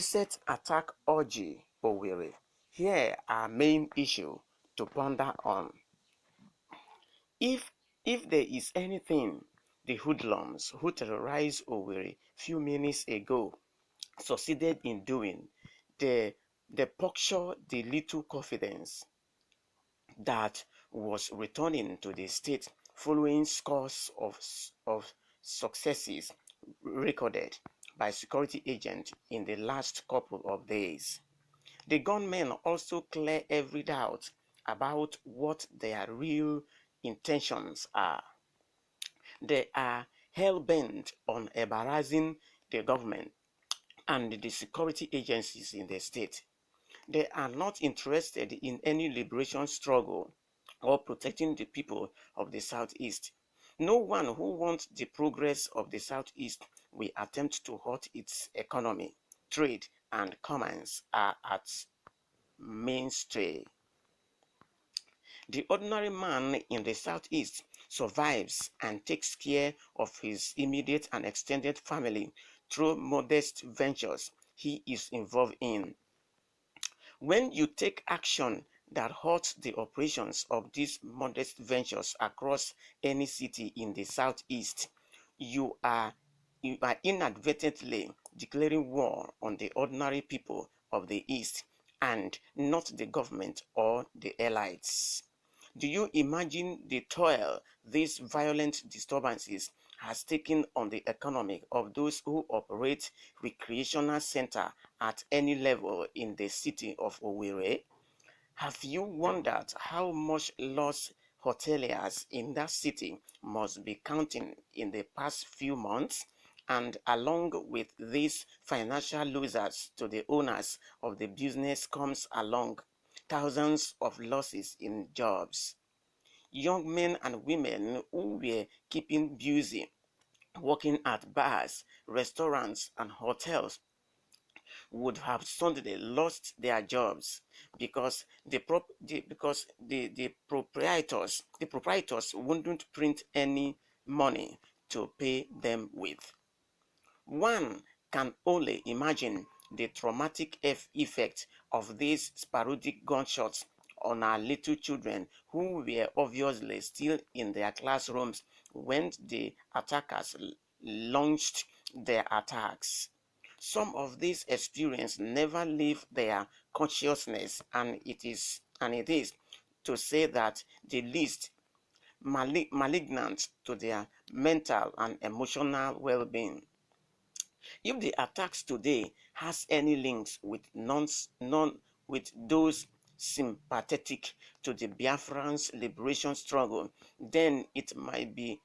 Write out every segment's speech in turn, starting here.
Recent attack Orji, Owerri. Here are main issue to ponder on. If if there is anything the hoodlums who terrorized Owerri few minutes ago succeeded in doing, they puncture the little confidence that was returning to the state following scores of successes recorded by security agents in the last couple of days. The gunmen also clear every doubt about what their real intentions are. They are hell-bent on embarrassing the government and the security agencies in the state. They are not interested in any liberation struggle or protecting the people of the Southeast. No one who wants the progress of the Southeast will attempt to hurt its economy, trade, and commerce are at mainstay. The ordinary man in the Southeast survives and takes care of his immediate and extended family through modest ventures he is involved in. When you take action that hurts the operations of these modest ventures across any city in the Southeast, you are, you are inadvertently declaring war on the ordinary people of the East and not the government or the elites. Do you imagine the toll these violent disturbances has taken on the economy of those who operate recreational center at any level in the city of Owerri? Have you wondered how much loss hoteliers in that city must be counting in the past few months? And along with these financial losers to the owners of the business comes along thousands of losses in jobs. Young men and women who were keeping busy working at bars, restaurants, and hotels would have suddenly lost their jobs because the proprietors wouldn't print any money to pay them with. One can only imagine the traumatic effect of these sporadic gunshots on our little children who were obviously still in their classrooms when the attackers launched their attacks. Some of these experiences never leave their consciousness, and it is to say that the least malignant to their mental and emotional well-being. If the attacks today has any links with none with those sympathetic to the Biafran's liberation struggle, then it might be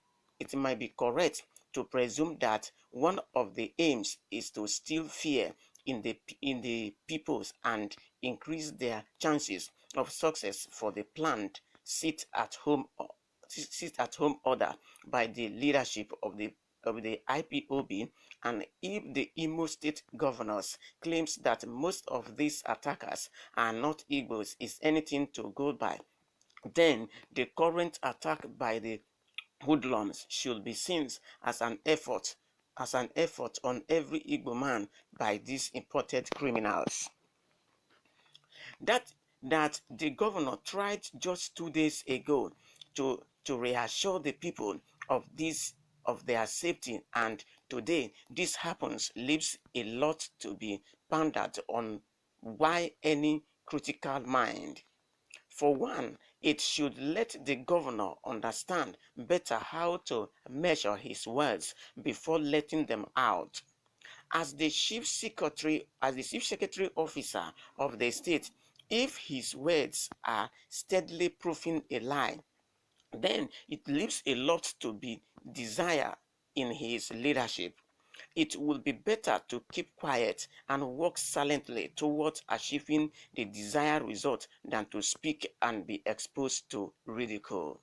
correct to presume that one of the aims is to still fear in the peoples and increase their chances of success for the planned sit-at-home order by the leadership of the IPOB. And if the Imo State governors claims that most of these attackers are not Igbos is anything to go by, then the current attack by the hoodlums should be seen as an effort on every Igbo man by these imported criminals. That the governor tried just 2 days ago to reassure the people of their safety, and today this happens leaves a lot to be pondered on why any critical mind. For one, it should let the governor understand better how to measure his words before letting them out. As the chief secretary officer of the state, if his words are steadily proving a lie, then it leaves a lot to be desired in his leadership. It would be better to keep quiet and work silently towards achieving the desired result than to speak and be exposed to ridicule.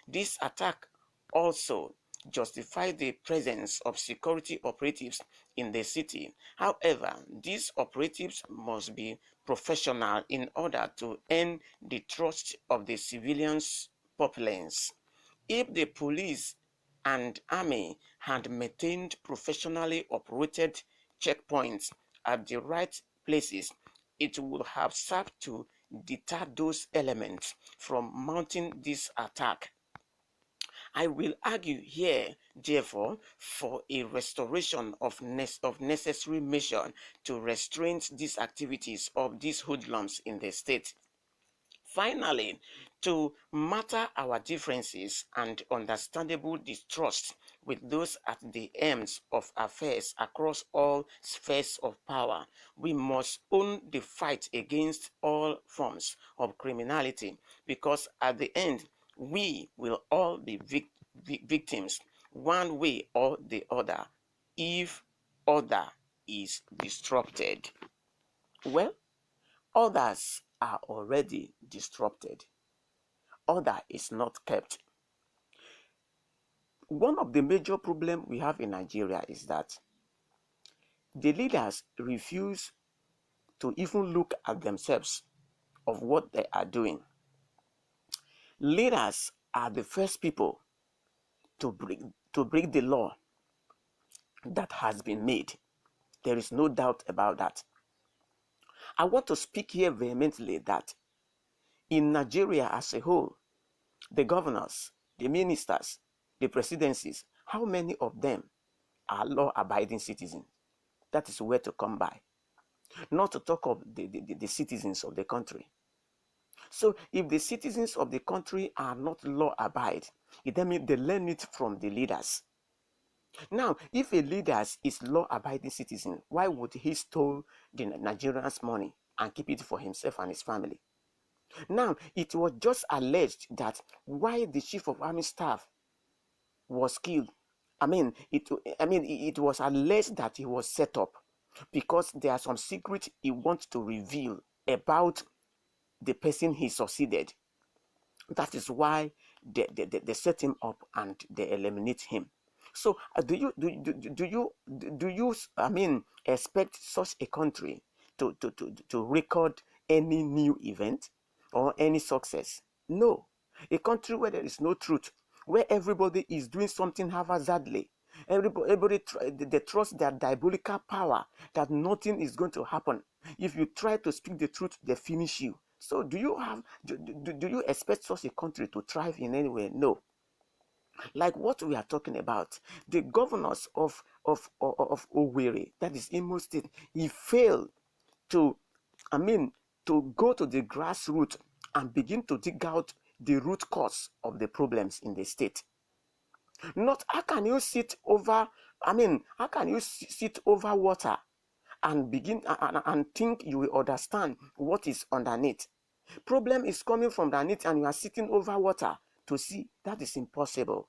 This attack also justified the presence of security operatives in the city. However, these operatives must be professional in order to earn the trust of the civilians populace. If the police and army had maintained professionally operated checkpoints at the right places, it would have served to deter those elements from mounting this attack. I will argue here, therefore, for a restoration of necessary measure to restrain these activities of these hoodlums in the state. Finally, to matter our differences and understandable distrust with those at the ends of affairs across all spheres of power, we must own the fight against all forms of criminality, because at the end, we will all be victims, one way or the other, if order is disrupted. Well, others are already disrupted. Order is not kept. One of the major problems we have in Nigeria is that the leaders refuse to even look at themselves of what they are doing. Leaders are the first people to break the law that has been made. There is no doubt about that. I want to speak here vehemently that in Nigeria as a whole, the governors, the ministers, the presidencies, how many of them are law-abiding citizens? That is where to come by. Not to talk of the citizens of the country. So if the citizens of the country are not law-abiding, it then means they learn it from the leaders. Now, if a leader is law-abiding citizen, why would he steal the Nigerians' money and keep it for himself and his family? Now, it was just alleged that why the chief of army staff was killed. It was alleged that he was set up because there are some secrets he wants to reveal about the person he succeeded. That is why they set him up and they eliminate him. So do you expect such a country to record any new event or any success? No. A country where there is no truth, where everybody is doing something haphazardly, everybody they trust their diabolical power that nothing is going to happen. If you try to speak the truth, they finish you. So do you expect such a country to thrive in any way? No. Like what we are talking about, the governors of Owerri, that is Imo State, he failed to to go to the grassroots and begin to dig out the root cause of the problems in the state. Not how can you sit over water and begin and think you will understand what is underneath. Problem is coming from underneath and you are sitting over water to see. That is impossible.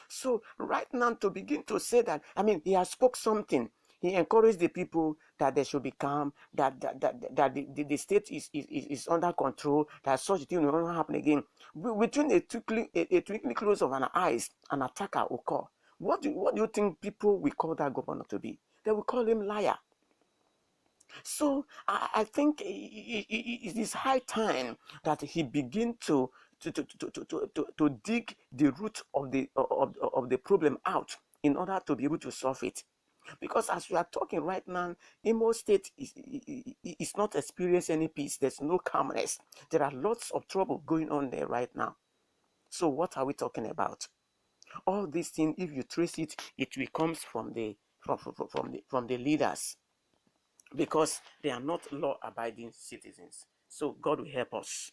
So right now, to begin to say that, he has spoke something. He encouraged the people that they should be calm, that the state is under control, that such a thing will not happen again. Between a twinkling close of an eyes, an attacker will call. What do you think people will call that governor to be? They will call him liar. So I think it is high time that he begin to dig the root of the problem out in order to be able to solve it. Because as we are talking right now, Imo State is not experiencing any peace. There's no calmness. There are lots of trouble going on there right now. So what are we talking about? All these things, if you trace it, it will come from the leaders, because they are not law-abiding citizens. So God will help us.